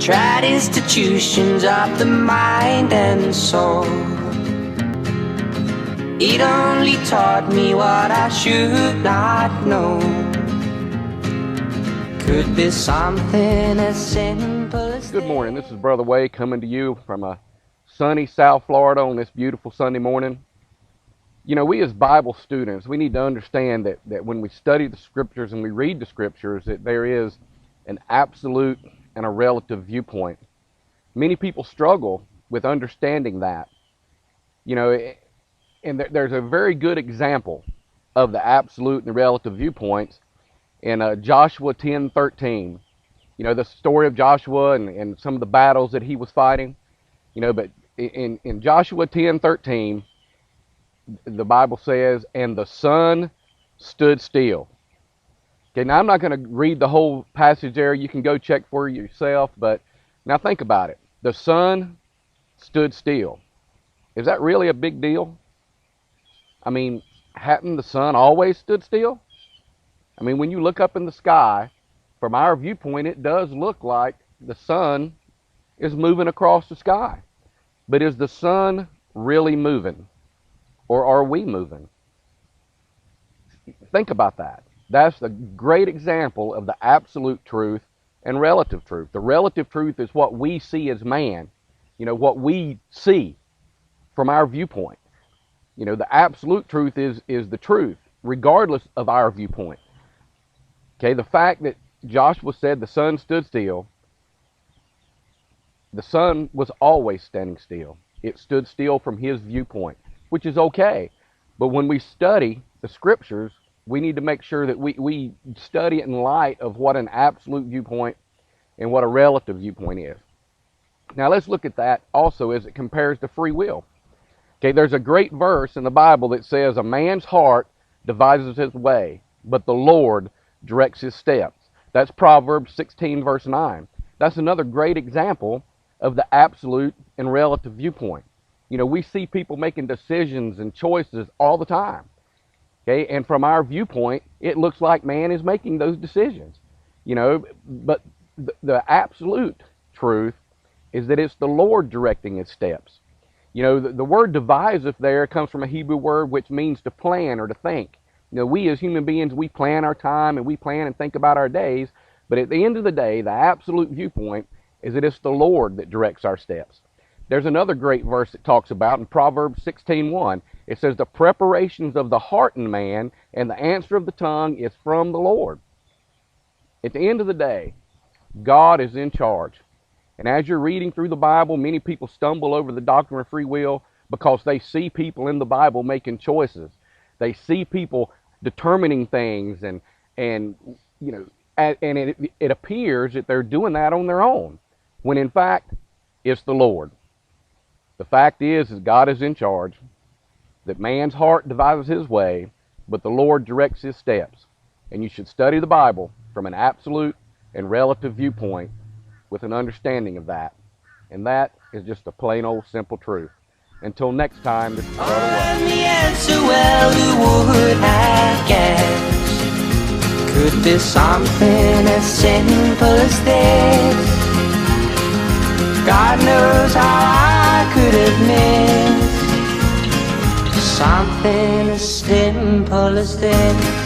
tried institutions of the mind and soul. It only taught me what I should not know. Could be something as simple as Good morning. This is Brother Way coming to you from a sunny South Florida on this beautiful Sunday morning. You know, we as Bible students, we need to understand that when we study the Scriptures and we read the Scriptures, that there is an absolute and a relative viewpoint. Many people struggle with understanding that. You know, and there's a very good example of the absolute and the relative viewpoints in Joshua 10:13. You know, the story of Joshua and some of the battles that he was fighting. You know, but in Joshua 10:13, the Bible says, and the sun stood still. Okay, now I'm not going to read the whole passage there. You can go check for yourself, but now think about it. The sun stood still. Is that really a big deal? I mean, hadn't the sun always stood still? I mean, when you look up in the sky, from our viewpoint, it does look like the sun is moving across the sky. But is the sun really moving? Or are we moving? Think about that. That's the great example of the absolute truth and relative truth. The relative truth is what we see as man, you know, what we see from our viewpoint. You know, the absolute truth is the truth, regardless of our viewpoint. Okay, the fact that Joshua said the sun stood still, the sun was always standing still. It stood still from his viewpoint, which is okay. But when we study the Scriptures, we need to make sure that we study it in light of what an absolute viewpoint and what a relative viewpoint is. Now let's look at that also as it compares to free will. Okay, there's a great verse in the Bible that says, a man's heart devises his way, but the Lord directs his steps. That's Proverbs 16 verse 9. That's another great example of the absolute and relative viewpoint. You know, we see people making decisions and choices all the time. Okay, and from our viewpoint, it looks like man is making those decisions. You know, but the absolute truth is that it's the Lord directing his steps. You know, the word deviseth there comes from a Hebrew word which means to plan or to think. You know, we as human beings, we plan our time and we plan and think about our days. But at the end of the day, the absolute viewpoint is that it's the Lord that directs our steps. There's another great verse that talks about in Proverbs 16:1. It says, the preparations of the heart in man and the answer of the tongue is from the Lord. At the end of the day, God is in charge. And as you're reading through the Bible, many people stumble over the doctrine of free will because they see people in the Bible making choices. They see people determining things and you know, and it appears that they're doing that on their own, when in fact, it's the Lord. The fact is God is in charge, that man's heart devises his way, but the Lord directs his steps. And you should study the Bible from an absolute and relative viewpoint with an understanding of that. And that is just a plain old simple truth. Until next time, this is Brother Way. the answer, well, who would have guessed? Could be something as simple as this. God knows how I could have missed something as simple as this.